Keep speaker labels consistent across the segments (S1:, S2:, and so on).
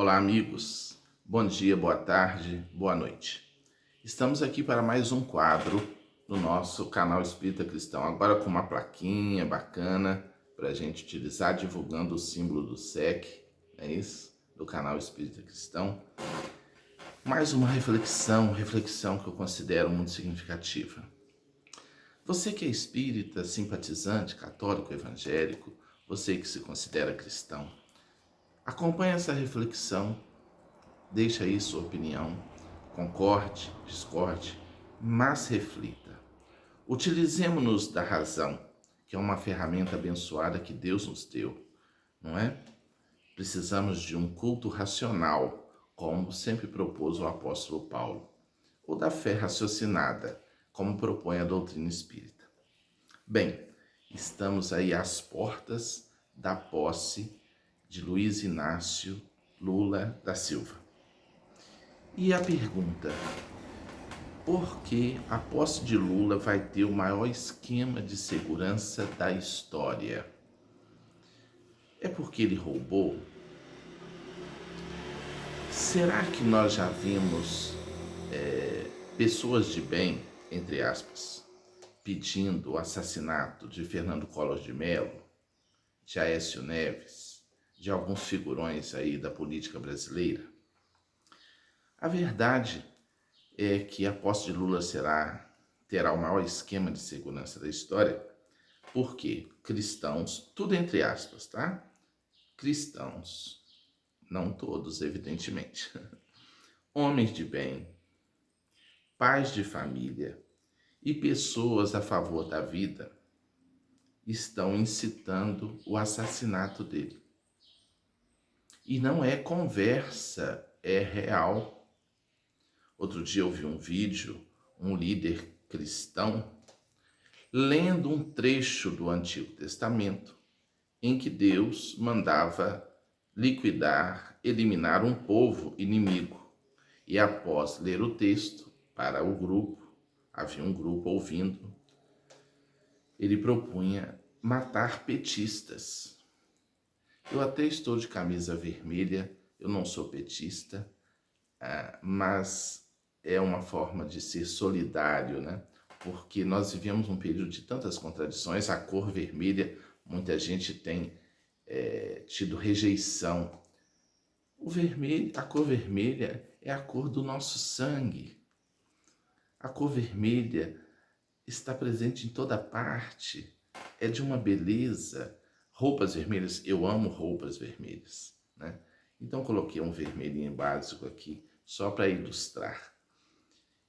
S1: Olá, amigos. Bom dia, boa tarde, boa noite. Estamos aqui para mais um quadro no nosso canal Espírita Cristão, agora com uma plaquinha bacana para a gente utilizar, divulgando o símbolo do SEC, não é isso? Do canal Espírita Cristão. Mais uma reflexão que eu considero muito significativa. Você que é espírita, simpatizante, católico, evangélico, você que se considera cristão, acompanhe essa reflexão. Deixa aí sua opinião, concorde, discorde, mas reflita. Utilizemo-nos da razão, que é uma ferramenta abençoada que Deus nos deu, não é? Precisamos de um culto racional, como sempre propôs o apóstolo Paulo, ou da fé raciocinada, como propõe a doutrina espírita. Bem, estamos aí às portas da posse de Luiz Inácio Lula da Silva. E a pergunta, por que a posse de Lula vai ter o maior esquema de segurança da história? É porque ele roubou? Será que nós já vimos pessoas de bem, entre aspas, pedindo o assassinato de Fernando Collor de Mello, de Aécio Neves, de alguns figurões aí da política brasileira? A verdade é que a posse de Lula terá o maior esquema de segurança da história, porque cristãos, tudo entre aspas, tá? Cristãos, não todos, evidentemente, homens de bem, pais de família e pessoas a favor da vida estão incitando o assassinato dele. E não é conversa, é real. Outro dia eu vi um vídeo, um líder cristão, lendo um trecho do Antigo Testamento, em que Deus mandava liquidar, eliminar um povo inimigo. E após ler o texto para o grupo, havia um grupo ouvindo, ele propunha matar petistas. Eu até estou de camisa vermelha, eu não sou petista, mas é uma forma de ser solidário, né? Porque nós vivemos um período de tantas contradições. A cor vermelha, muita gente tem tido rejeição. A cor vermelha é a cor do nosso sangue. A cor vermelha está presente em toda parte, é de uma beleza. Roupas vermelhas, eu amo roupas vermelhas, né? Então coloquei um vermelhinho básico aqui, só para ilustrar.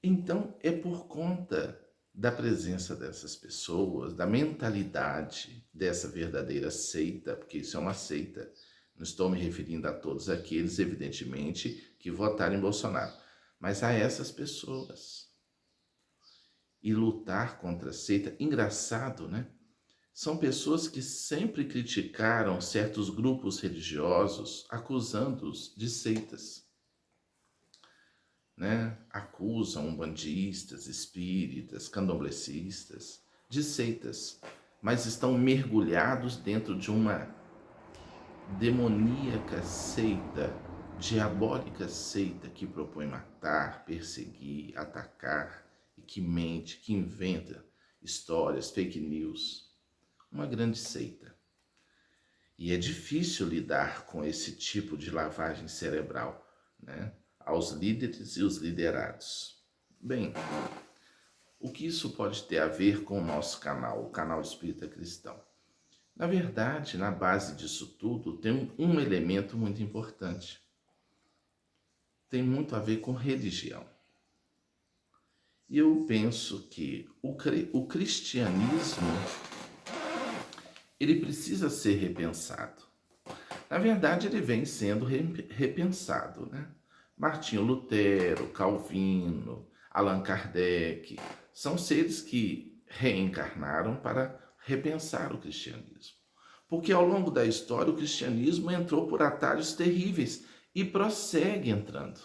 S1: Então, é por conta da presença dessas pessoas, da mentalidade dessa verdadeira seita, porque isso é uma seita. Não estou me referindo a todos aqueles, evidentemente, que votaram em Bolsonaro, mas a essas pessoas. E lutar contra a seita, engraçado, né? São pessoas que sempre criticaram certos grupos religiosos, acusando-os de seitas. Né? Acusam umbandistas, espíritas, candomblecistas de seitas, mas estão mergulhados dentro de uma demoníaca seita, diabólica seita que propõe matar, perseguir, atacar e que mente, que inventa histórias, fake news. Uma grande seita. E é difícil lidar com esse tipo de lavagem cerebral, né? Aos líderes e os liderados. Bem, o que isso pode ter a ver com o nosso canal, o canal Espírita Cristão? Na verdade, na base disso tudo, tem um elemento muito importante. Tem muito a ver com religião. E eu penso que o cristianismo, ele precisa ser repensado. Na verdade, ele vem sendo repensado, né? Martinho Lutero, Calvino, Allan Kardec, são seres que reencarnaram para repensar o cristianismo. Porque ao longo da história o cristianismo entrou por atalhos terríveis e prossegue entrando.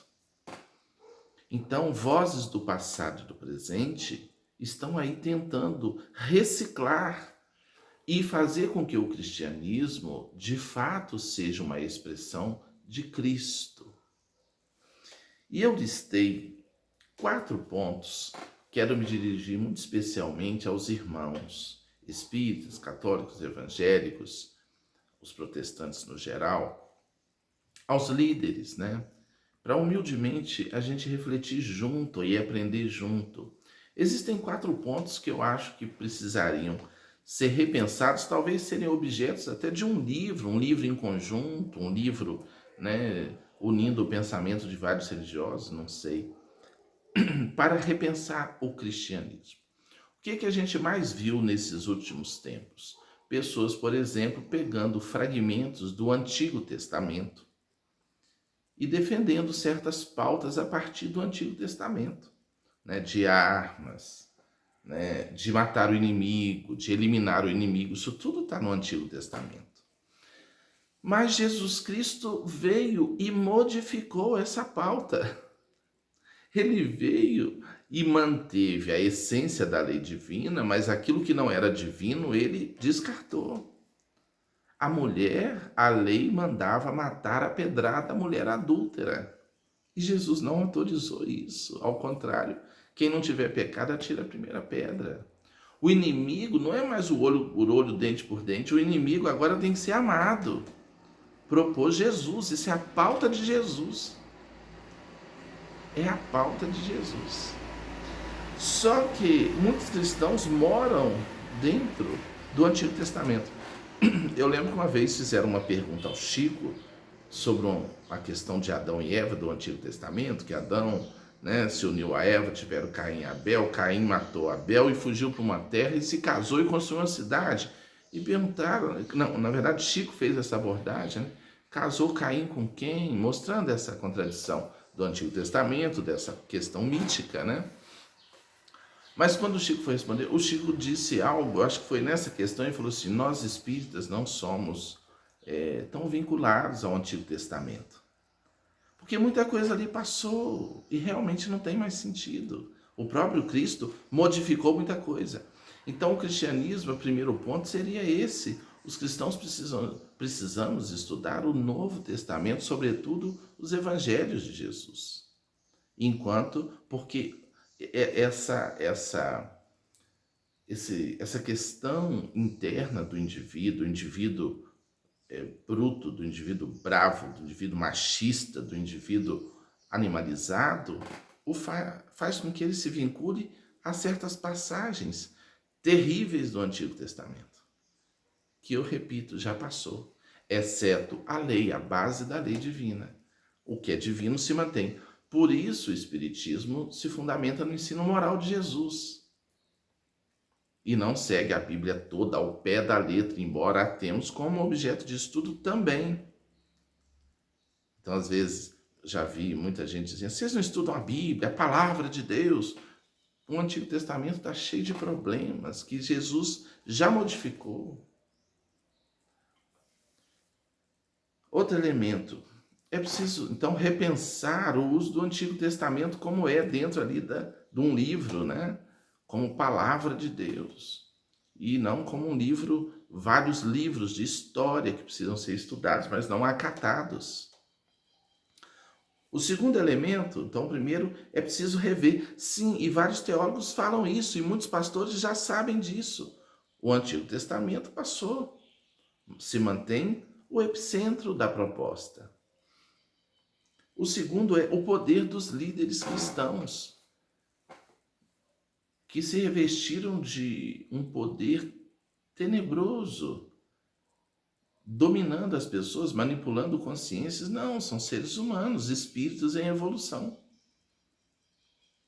S1: Então, vozes do passado e do presente estão aí tentando reciclar e fazer com que o cristianismo, de fato, seja uma expressão de Cristo. E eu listei 4 pontos. Quero me dirigir muito especialmente aos irmãos espíritas, católicos, evangélicos, os protestantes no geral, aos líderes, né? Para humildemente a gente refletir junto e aprender junto. Existem 4 pontos que eu acho que precisariam ser repensados, talvez serem objetos até de um livro em conjunto, um livro, né, unindo o pensamento de vários religiosos, não sei, para repensar o cristianismo. O que a gente mais viu nesses últimos tempos? Pessoas, por exemplo, pegando fragmentos do Antigo Testamento e defendendo certas pautas a partir do Antigo Testamento, né, de armas, né, de matar o inimigo, de eliminar o inimigo. Isso tudo está no Antigo Testamento. Mas Jesus Cristo veio e modificou essa pauta. Ele veio e manteve a essência da lei divina, mas aquilo que não era divino, ele descartou. A mulher, a lei mandava matar a pedrada a mulher adúltera. E Jesus não autorizou isso. Ao contrário, quem não tiver pecado, atira a primeira pedra. O inimigo não é mais o olho por olho, dente por dente. O inimigo agora tem que ser amado. Propôs Jesus. Isso é a pauta de Jesus. É a pauta de Jesus. Só que muitos cristãos moram dentro do Antigo Testamento. Eu lembro que uma vez fizeram uma pergunta ao Chico sobre a questão de Adão e Eva do Antigo Testamento, que Adão, né, se uniu a Eva, tiveram Caim e Abel, Caim matou Abel e fugiu para uma terra e se casou e construiu uma cidade. E perguntaram, não, na verdade Chico fez essa abordagem, né? Casou Caim com quem? Mostrando essa contradição do Antigo Testamento, dessa questão mítica, né? Mas quando o Chico foi responder, o Chico disse algo, acho que foi nessa questão, e falou assim: nós espíritas não somos tão vinculados ao Antigo Testamento. Porque muita coisa ali passou e realmente não tem mais sentido. O próprio Cristo modificou muita coisa. Então o cristianismo, o primeiro ponto seria esse. Os cristãos precisamos estudar o Novo Testamento, sobretudo os evangelhos de Jesus. Porque essa questão interna do indivíduo bruto, do indivíduo bravo, do indivíduo machista, do indivíduo animalizado, faz com que ele se vincule a certas passagens terríveis do Antigo Testamento, que eu repito, já passou, exceto a lei, a base da lei divina. O que é divino se mantém. Por isso o Espiritismo se fundamenta no ensino moral de Jesus. E não segue a Bíblia toda ao pé da letra, embora a temos como objeto de estudo também. Então, às vezes, já vi muita gente dizendo: vocês não estudam a Bíblia, a palavra de Deus. O Antigo Testamento está cheio de problemas que Jesus já modificou. Outro elemento, é preciso, então, repensar o uso do Antigo Testamento como é dentro ali de um livro, né? Como palavra de Deus. E não como um livro, vários livros de história que precisam ser estudados, mas não acatados. O segundo elemento, então, primeiro, é preciso rever. Sim, e vários teólogos falam isso, e muitos pastores já sabem disso. O Antigo Testamento passou, se mantém o epicentro da proposta. O segundo é o poder dos líderes cristãos, que se revestiram de um poder tenebroso, dominando as pessoas, manipulando consciências. Não, são seres humanos, espíritos em evolução,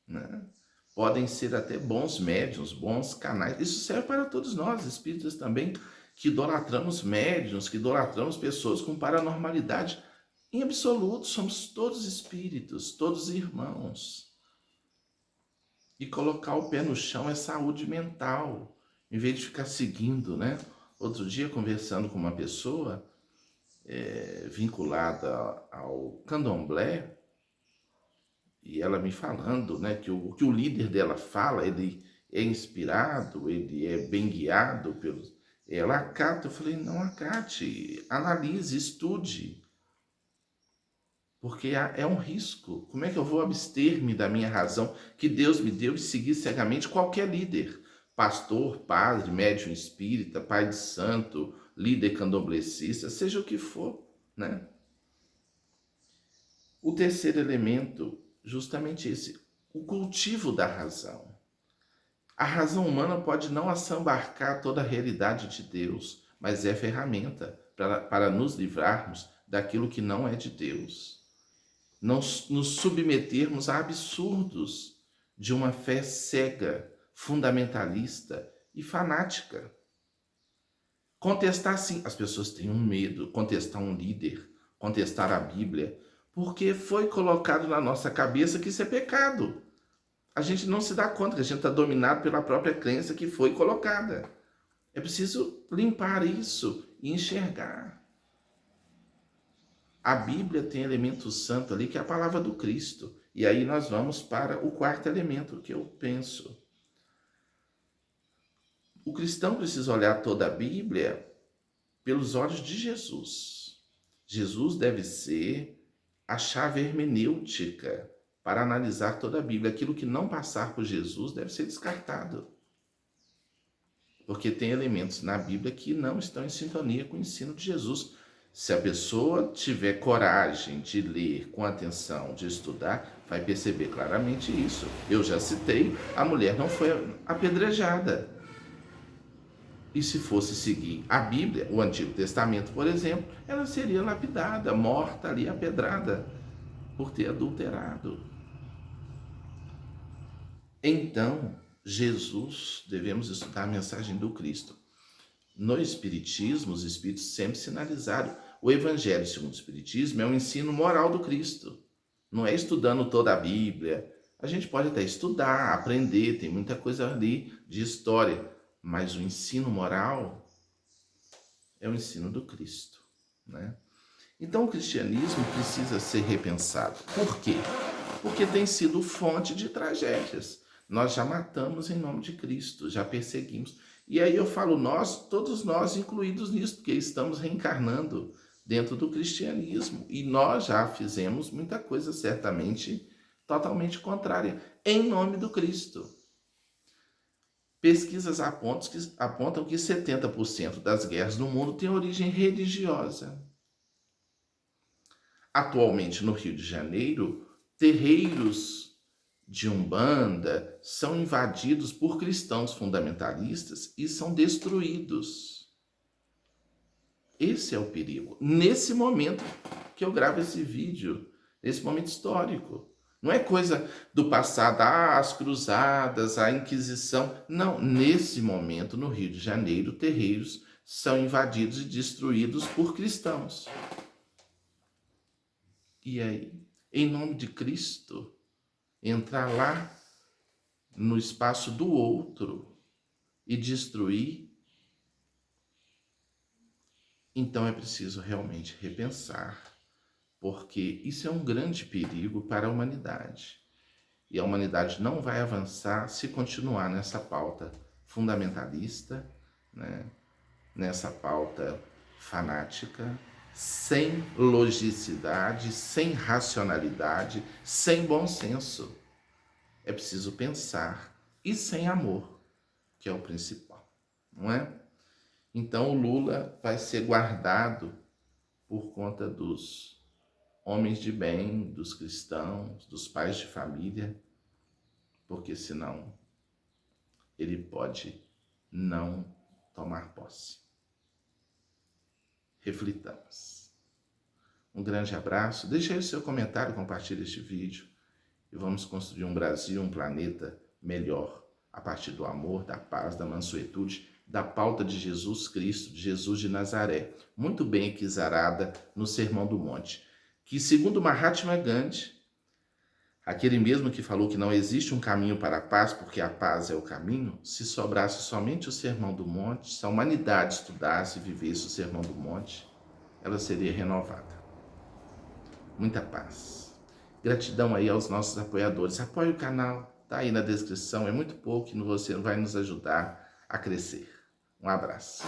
S1: né? Podem ser até bons médiuns, bons canais. Isso serve para todos nós, espíritas também, que idolatramos médiuns, que idolatramos pessoas com paranormalidade. Em absoluto, somos todos espíritos, todos irmãos. E colocar o pé no chão é saúde mental, em vez de ficar seguindo, né? Outro dia, conversando com uma pessoa vinculada ao candomblé, e ela me falando, né, que o que o líder dela fala, ele é inspirado, ele é bem guiado pelos... Ela acata, eu falei: não acate, analise, estude. porque é um risco. Como é que eu vou abster-me da minha razão que Deus me deu e seguir cegamente qualquer líder? Pastor, padre, médium espírita, pai de santo, líder candomblessista, seja o que for, né? O terceiro elemento, justamente esse, o cultivo da razão. A razão humana pode não assambarcar toda a realidade de Deus, mas é ferramenta para nos livrarmos daquilo que não é de Deus. Não nos submetermos a absurdos de uma fé cega, fundamentalista e fanática. Contestar, sim, as pessoas têm um medo, contestar um líder, contestar a Bíblia, porque foi colocado na nossa cabeça que isso é pecado. A gente não se dá conta que a gente está dominado pela própria crença que foi colocada. É preciso limpar isso e enxergar. A Bíblia tem elemento santo ali, que é a palavra do Cristo. E aí nós vamos para o quarto elemento que eu penso. O cristão precisa olhar toda a Bíblia pelos olhos de Jesus. Jesus deve ser a chave hermenêutica para analisar toda a Bíblia. Aquilo que não passar por Jesus deve ser descartado. Porque tem elementos na Bíblia que não estão em sintonia com o ensino de Jesus. Se a pessoa tiver coragem de ler com atenção, de estudar, vai perceber claramente isso. Eu já citei, a mulher não foi apedrejada. E se fosse seguir a Bíblia, o Antigo Testamento, por exemplo, ela seria lapidada, morta ali, apedrada, por ter adulterado. Então, Jesus, devemos estudar a mensagem do Cristo. No Espiritismo, os Espíritos sempre sinalizaram. O Evangelho, segundo o Espiritismo, é um ensino moral do Cristo. Não é estudando toda a Bíblia. A gente pode até estudar, aprender, tem muita coisa ali de história. Mas o ensino moral é o ensino do Cristo, né? Então o cristianismo precisa ser repensado. Por quê? Porque tem sido fonte de tragédias. Nós já matamos em nome de Cristo, já perseguimos. E aí eu falo nós, todos nós incluídos nisso, porque estamos reencarnando dentro do cristianismo. E nós já fizemos muita coisa certamente totalmente contrária, em nome do Cristo. Pesquisas apontam que 70% das guerras no mundo têm origem religiosa. Atualmente, no Rio de Janeiro, terreiros de Umbanda são invadidos por cristãos fundamentalistas e são destruídos. Esse é o perigo. Nesse momento que eu gravo esse vídeo, nesse momento histórico. Não é coisa do passado, as cruzadas, a Inquisição. Não, nesse momento, no Rio de Janeiro, terreiros são invadidos e destruídos por cristãos. E aí, em nome de Cristo, entrar lá no espaço do outro e destruir, então é preciso realmente repensar. Porque isso é um grande perigo para a humanidade. E a humanidade não vai avançar se continuar nessa pauta fundamentalista, né? Nessa pauta fanática, sem logicidade, sem racionalidade, sem bom senso. É preciso pensar. E sem amor, que é o principal, não é? Então o Lula vai ser guardado por conta dos homens de bem, dos cristãos, dos pais de família, porque senão ele pode não tomar posse. Reflitamos. Um grande abraço, deixe aí o seu comentário, compartilhe este vídeo e vamos construir um Brasil, um planeta melhor, a partir do amor, da paz, da mansuetude, da pauta de Jesus Cristo, de Jesus de Nazaré, muito bem equizarada no Sermão do Monte. Que, segundo Mahatma Gandhi, aquele mesmo que falou que não existe um caminho para a paz, porque a paz é o caminho, se sobrasse somente o Sermão do Monte, se a humanidade estudasse e vivesse o Sermão do Monte, ela seria renovada. Muita paz. Gratidão aí aos nossos apoiadores. Apoie o canal, tá aí na descrição, é muito pouco e você vai nos ajudar a crescer. Um abraço.